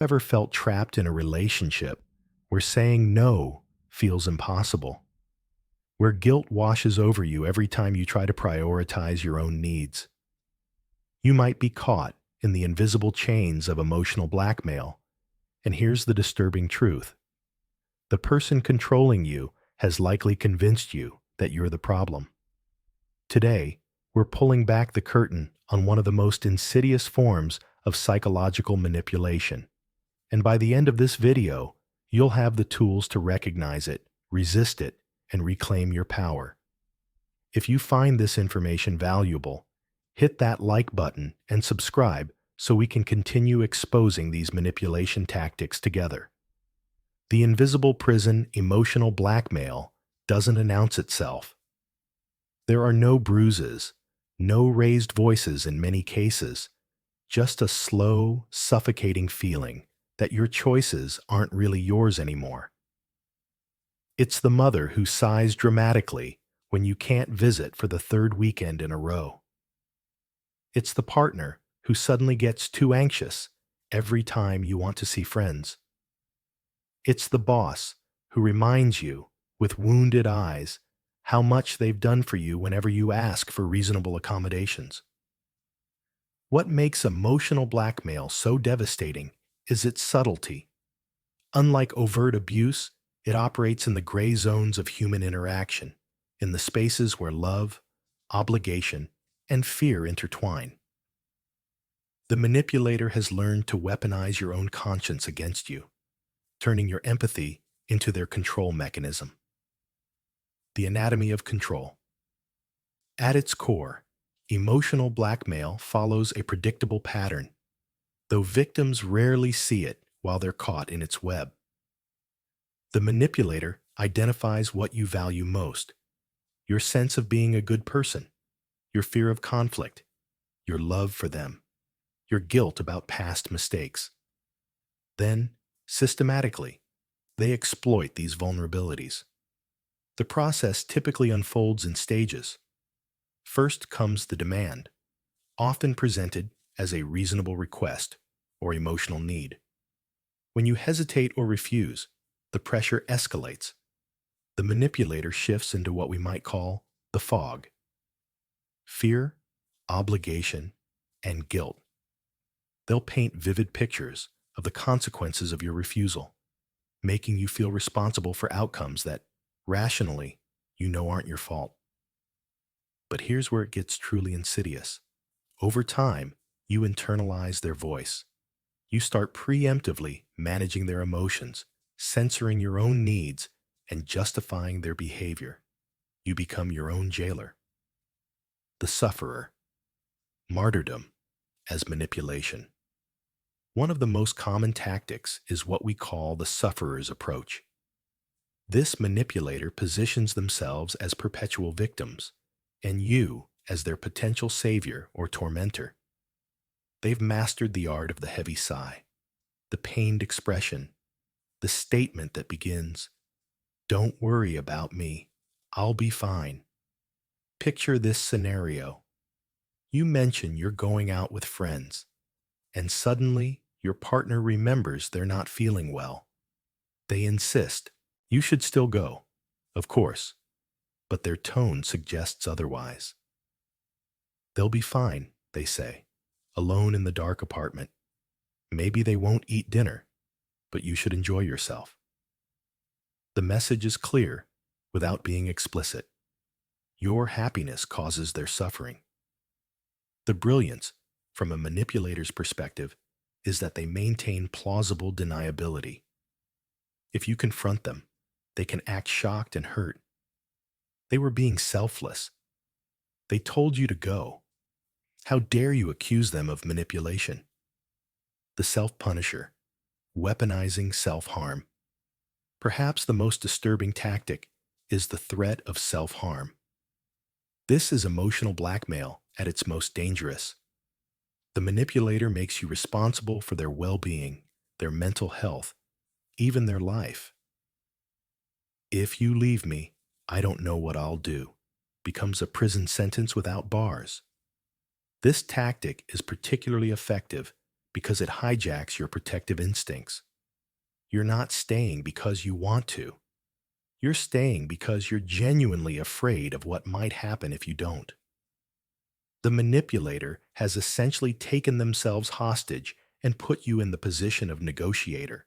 Ever felt trapped in a relationship where saying no feels impossible? Where guilt washes over you every time you try to prioritize your own needs? You might be caught in the invisible chains of emotional blackmail. And here's the disturbing truth. The person controlling you has likely convinced you that you're the problem. Today, we're pulling back the curtain on one of the most insidious forms of psychological manipulation. And by the end of this video, you'll have the tools to recognize it, resist it, and reclaim your power. If you find this information valuable, hit that like button and subscribe so we can continue exposing these manipulation tactics together. The invisible prison emotional blackmail doesn't announce itself. There are no bruises, no raised voices in many cases, just a slow, suffocating feeling that your choices aren't really yours anymore. It's the mother who sighs dramatically when you can't visit for the third weekend in a row. It's the partner who suddenly gets too anxious every time you want to see friends. It's the boss who reminds you, with wounded eyes, how much they've done for you whenever you ask for reasonable accommodations. What makes emotional blackmail so devastating is its subtlety. Unlike overt abuse, it operates in the gray zones of human interaction, in the spaces where love, obligation, and fear intertwine. The manipulator has learned to weaponize your own conscience against you, turning your empathy into their control mechanism. The anatomy of control. At its core, emotional blackmail follows a predictable pattern, though victims rarely see it while they're caught in its web. The manipulator identifies what you value most: your sense of being a good person, your fear of conflict, your love for them, your guilt about past mistakes. Then, systematically, they exploit these vulnerabilities. The process typically unfolds in stages. First comes the demand, often presented as a reasonable request or emotional need. When you hesitate or refuse, the pressure escalates. The manipulator shifts into what we might call the fog. Fear, obligation, and guilt. They'll paint vivid pictures of the consequences of your refusal, making you feel responsible for outcomes that, rationally, you know aren't your fault. But here's where it gets truly insidious. Over time, you internalize their voice. You start preemptively managing their emotions, censoring your own needs, and justifying their behavior. You become your own jailer. The sufferer. Martyrdom as manipulation. One of the most common tactics is what we call the sufferer's approach. This manipulator positions themselves as perpetual victims, and you as their potential savior or tormentor. They've mastered the art of the heavy sigh, the pained expression, the statement that begins, "Don't worry about me, I'll be fine." Picture this scenario. You mention you're going out with friends, and suddenly your partner remembers they're not feeling well. They insist you should still go, of course, but their tone suggests otherwise. They'll be fine, they say, alone in the dark apartment. Maybe they won't eat dinner, but you should enjoy yourself. The message is clear without being explicit. Your happiness causes their suffering. The brilliance, from a manipulator's perspective, is that they maintain plausible deniability. If you confront them, they can act shocked and hurt. They were being selfless. They told you to go. How dare you accuse them of manipulation? The self-punisher, weaponizing self-harm. Perhaps the most disturbing tactic is the threat of self-harm. This is emotional blackmail at its most dangerous. The manipulator makes you responsible for their well-being, their mental health, even their life. "If you leave me, I don't know what I'll do," becomes a prison sentence without bars. This tactic is particularly effective because it hijacks your protective instincts. You're not staying because you want to. You're staying because you're genuinely afraid of what might happen if you don't. The manipulator has essentially taken themselves hostage and put you in the position of negotiator.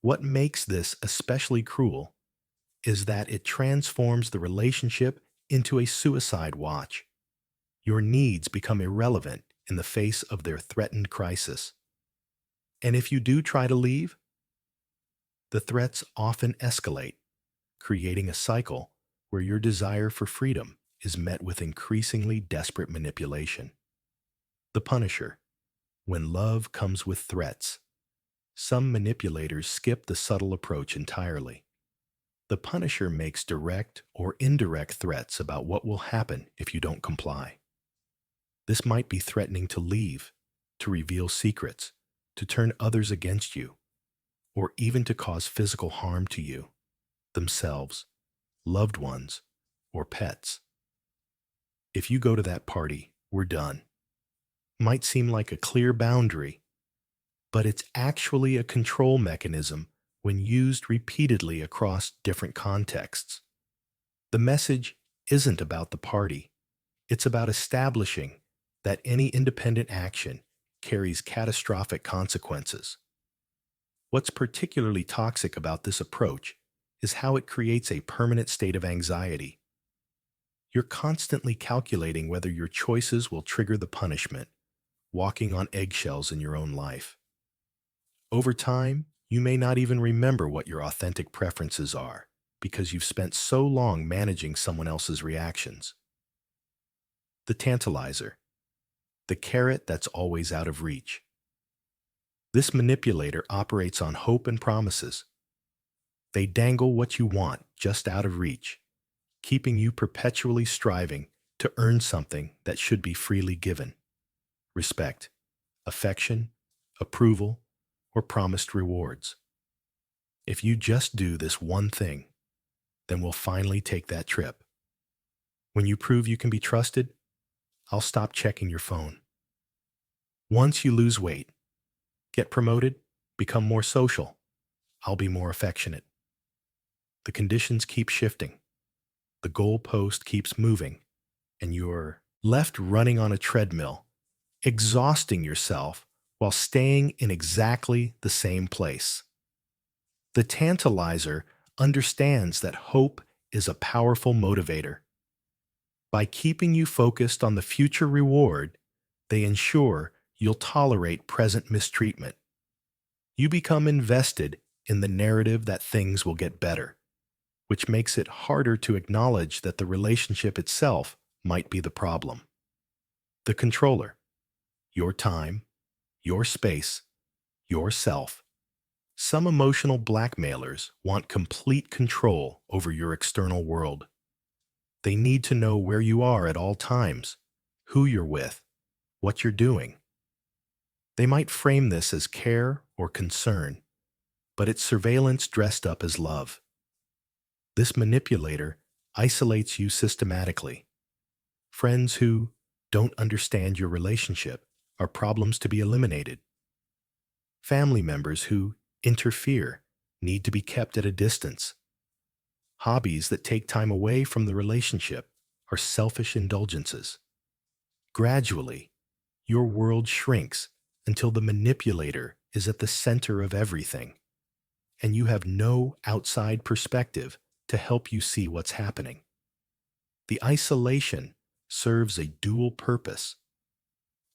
What makes this especially cruel is that it transforms the relationship into a suicide watch. Your needs become irrelevant in the face of their threatened crisis. And if you do try to leave, the threats often escalate, creating a cycle where your desire for freedom is met with increasingly desperate manipulation. The Punisher. When love comes with threats, some manipulators skip the subtle approach entirely. The Punisher makes direct or indirect threats about what will happen if you don't comply. This might be threatening to leave, to reveal secrets, to turn others against you, or even to cause physical harm to you, themselves, loved ones, or pets. If you go to that party, we're done. Might seem like a clear boundary, but it's actually a control mechanism when used repeatedly across different contexts. The message isn't about the party. It's about establishing that any independent action carries catastrophic consequences. What's particularly toxic about this approach is how it creates a permanent state of anxiety. You're constantly calculating whether your choices will trigger the punishment, walking on eggshells in your own life. Over time, you may not even remember what your authentic preferences are because you've spent so long managing someone else's reactions. The tantalizer. The carrot that's always out of reach. This manipulator operates on hope and promises. They dangle what you want just out of reach, keeping you perpetually striving to earn something that should be freely given. Respect, affection, approval, or promised rewards. If you just do this one thing, then we'll finally take that trip. When you prove you can be trusted, I'll stop checking your phone. Once you lose weight, get promoted, become more social, I'll be more affectionate. The conditions keep shifting. The goalpost keeps moving, and you're left running on a treadmill, exhausting yourself while staying in exactly the same place. The tantalizer understands that hope is a powerful motivator. By keeping you focused on the future reward, they ensure you'll tolerate present mistreatment. You become invested in the narrative that things will get better, which makes it harder to acknowledge that the relationship itself might be the problem. The controller. Your time, your space, yourself. Some emotional blackmailers want complete control over your external world. They need to know where you are at all times, who you're with, what you're doing. They might frame this as care or concern, but it's surveillance dressed up as love. This manipulator isolates you systematically. Friends who don't understand your relationship are problems to be eliminated. Family members who interfere need to be kept at a distance. Hobbies that take time away from the relationship are selfish indulgences. Gradually, your world shrinks until the manipulator is at the center of everything, and you have no outside perspective to help you see what's happening. The isolation serves a dual purpose.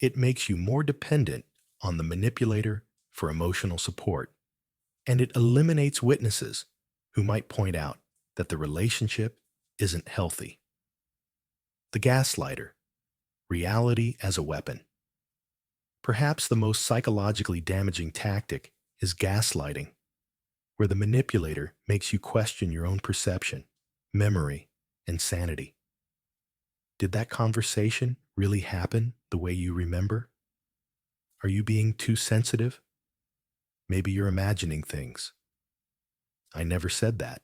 It makes you more dependent on the manipulator for emotional support, and it eliminates witnesses who might point out that the relationship isn't healthy. The gaslighter. Reality as a weapon. Perhaps the most psychologically damaging tactic is gaslighting, where the manipulator makes you question your own perception, memory, and sanity. Did that conversation really happen the way you remember? Are you being too sensitive? Maybe you're imagining things. I never said that.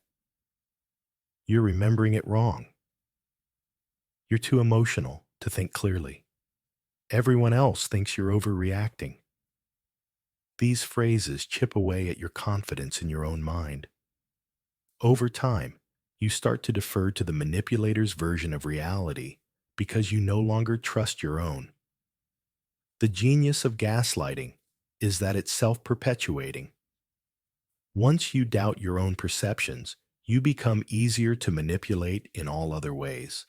You're remembering it wrong. You're too emotional to think clearly. Everyone else thinks you're overreacting. These phrases chip away at your confidence in your own mind. Over time, you start to defer to the manipulator's version of reality because you no longer trust your own. The genius of gaslighting is that it's self-perpetuating. Once you doubt your own perceptions, you become easier to manipulate in all other ways.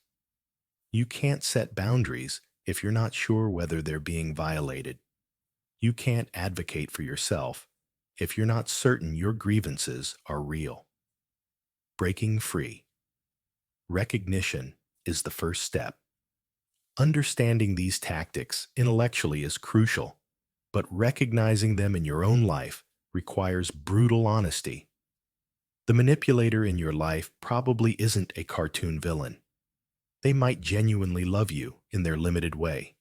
You can't set boundaries if you're not sure whether they're being violated. You can't advocate for yourself if you're not certain your grievances are real. Breaking free. Recognition is the first step. Understanding these tactics intellectually is crucial, but recognizing them in your own life requires brutal honesty. The manipulator in your life probably isn't a cartoon villain. They might genuinely love you in their limited way.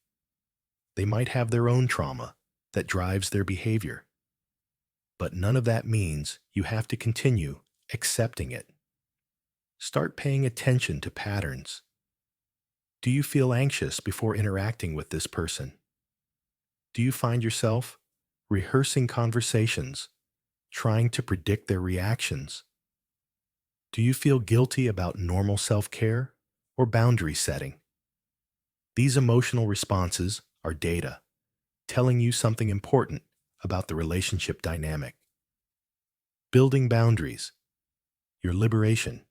They might have their own trauma that drives their behavior. But none of that means you have to continue accepting it. Start paying attention to patterns. Do you feel anxious before interacting with this person? Do you find yourself rehearsing conversations, trying to predict their reactions? Do you feel guilty about normal self-care or boundary setting? These emotional responses are data, telling you something important about the relationship dynamic. Building boundaries. Your liberation.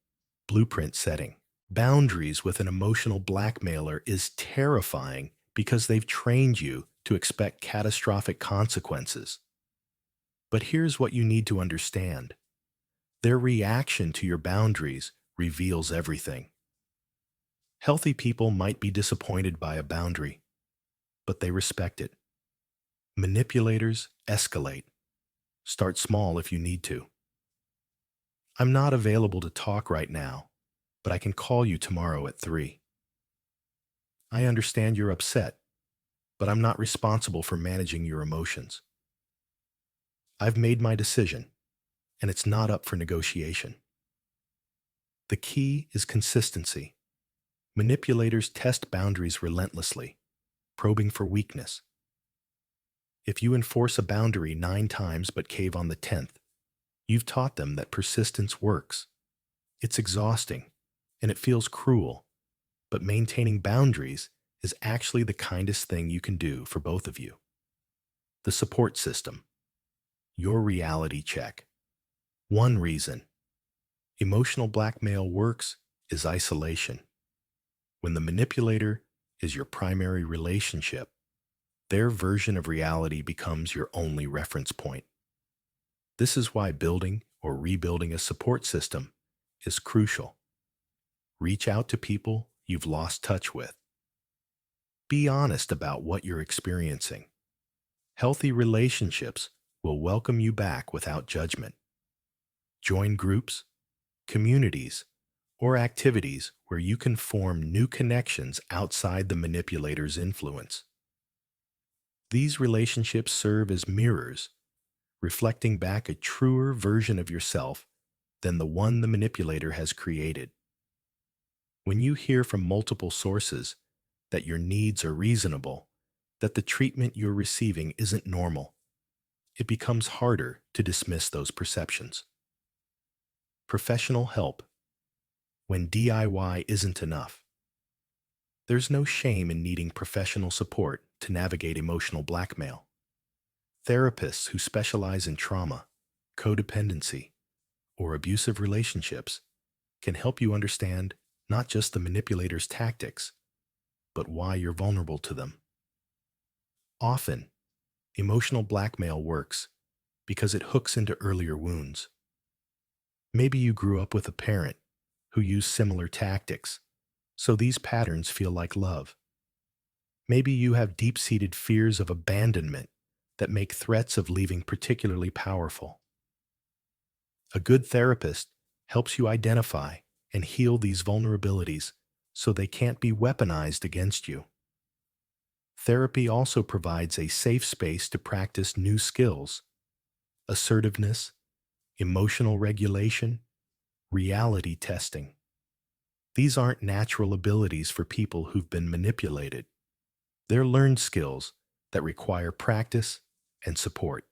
Blueprint setting. Boundaries with an emotional blackmailer is terrifying because they've trained you to expect catastrophic consequences. But here's what you need to understand. Their reaction to your boundaries reveals everything. Healthy people might be disappointed by a boundary, but they respect it. Manipulators escalate. Start small if you need to. I'm not available to talk right now, but I can call you tomorrow at 3. I understand you're upset, but I'm not responsible for managing your emotions. I've made my decision, and it's not up for negotiation. The key is consistency. Manipulators test boundaries relentlessly, probing for weakness. If you enforce a boundary 9 times but cave on the 10th, you've taught them that persistence works. It's exhausting, and it feels cruel, but maintaining boundaries is actually the kindest thing you can do for both of you. The support system. Your reality check. One reason emotional blackmail works is isolation. When the manipulator is your primary relationship, their version of reality becomes your only reference point. This is why building or rebuilding a support system is crucial. Reach out to people you've lost touch with. Be honest about what you're experiencing. Healthy relationships will welcome you back without judgment. Join groups, communities, or activities where you can form new connections outside the manipulator's influence. These relationships serve as mirrors, reflecting back a truer version of yourself than the one the manipulator has created. When you hear from multiple sources that your needs are reasonable, that the treatment you're receiving isn't normal, it becomes harder to dismiss those perceptions. Professional help. When DIY isn't enough. There's no shame in needing professional support to navigate emotional blackmail. Therapists who specialize in trauma, codependency, or abusive relationships can help you understand not just the manipulator's tactics, but why you're vulnerable to them. Often, emotional blackmail works because it hooks into earlier wounds. Maybe you grew up with a parent who used similar tactics, so these patterns feel like love. Maybe you have deep-seated fears of abandonment that make threats of leaving particularly powerful. A good therapist helps you identify and heal these vulnerabilities so they can't be weaponized against you. Therapy also provides a safe space to practice new skills: assertiveness, emotional regulation, reality testing. These aren't natural abilities for people who've been manipulated. They're learned skills that require practice and support.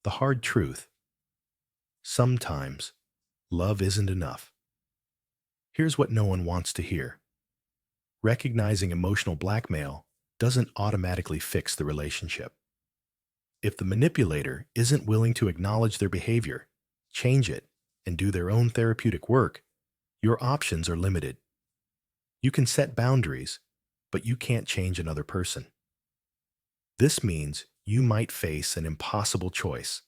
The hard truth: sometimes love isn't enough. Here's what no one wants to hear. Recognizing emotional blackmail doesn't automatically fix the relationship. If the manipulator isn't willing to acknowledge their behavior, change it, and do their own therapeutic work, your options are limited. You can set boundaries, but you can't change another person. This means you might face an impossible choice: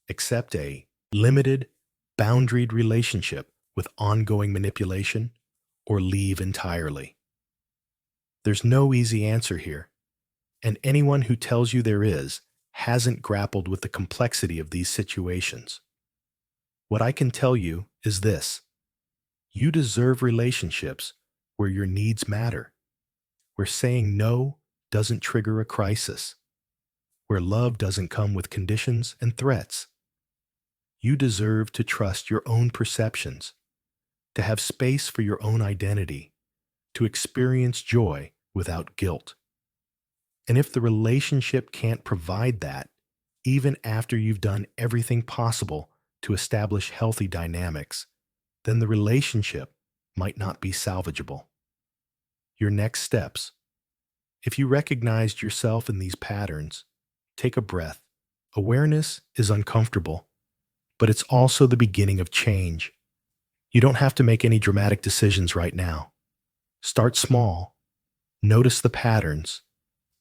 accept a limited, boundaried relationship with ongoing manipulation, or leave entirely. There's no easy answer here, and anyone who tells you there is hasn't grappled with the complexity of these situations. What I can tell you is this: you deserve relationships where your needs matter, where saying no doesn't trigger a crisis, where love doesn't come with conditions and threats. You deserve to trust your own perceptions, to have space for your own identity, to experience joy without guilt. And if the relationship can't provide that, even after you've done everything possible to establish healthy dynamics, then the relationship might not be salvageable. Your next steps: if you recognized yourself in these patterns, take a breath. Awareness is uncomfortable, but it's also the beginning of change. You don't have to make any dramatic decisions right now. Start small. Notice the patterns.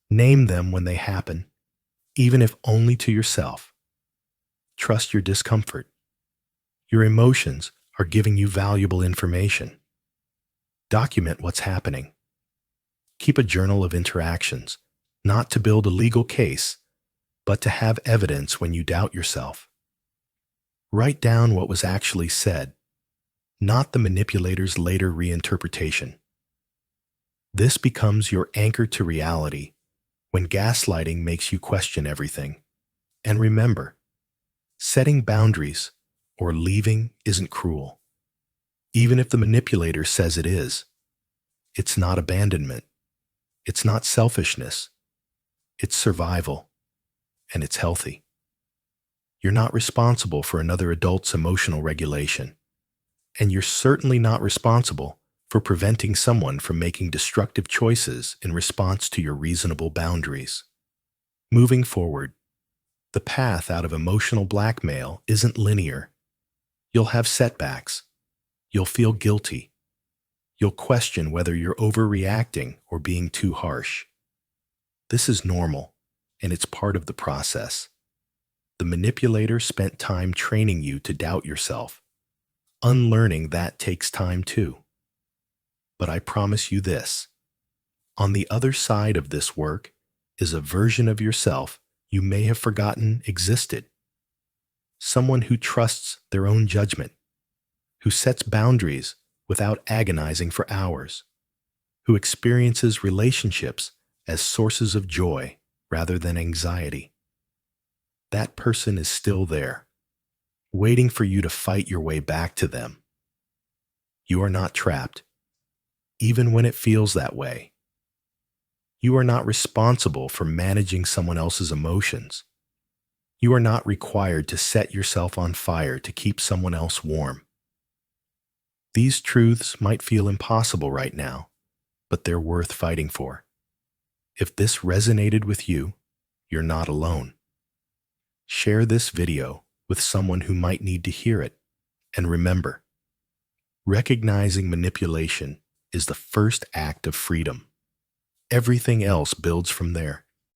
Name them when they happen, even if only to yourself. Trust your discomfort. Your emotions are giving you valuable information. Document what's happening. Keep a journal of interactions, not to build a legal case, but to have evidence when you doubt yourself. Write down what was actually said, not the manipulator's later reinterpretation. This becomes your anchor to reality when gaslighting makes you question everything. And remember, setting boundaries or leaving isn't cruel. Even if the manipulator says it is, it's not abandonment. It's not selfishness. It's survival, and it's healthy. You're not responsible for another adult's emotional regulation, and you're certainly not responsible for preventing someone from making destructive choices in response to your reasonable boundaries. Moving forward, the path out of emotional blackmail isn't linear. You'll have setbacks. You'll feel guilty. You'll question whether you're overreacting or being too harsh. This is normal, and it's part of the process. The manipulator spent time training you to doubt yourself. Unlearning that takes time too. But I promise you this: on the other side of this work is a version of yourself you may have forgotten existed. Someone who trusts their own judgment, who sets boundaries without agonizing for hours, who experiences relationships as sources of joy rather than anxiety. That person is still there, waiting for you to fight your way back to them. You are not trapped, even when it feels that way. You are not responsible for managing someone else's emotions. You are not required to set yourself on fire to keep someone else warm. These truths might feel impossible right now, but they're worth fighting for. If this resonated with you, you're not alone. Share this video with someone who might need to hear it. And remember, recognizing manipulation is the first act of freedom. Everything else builds from there.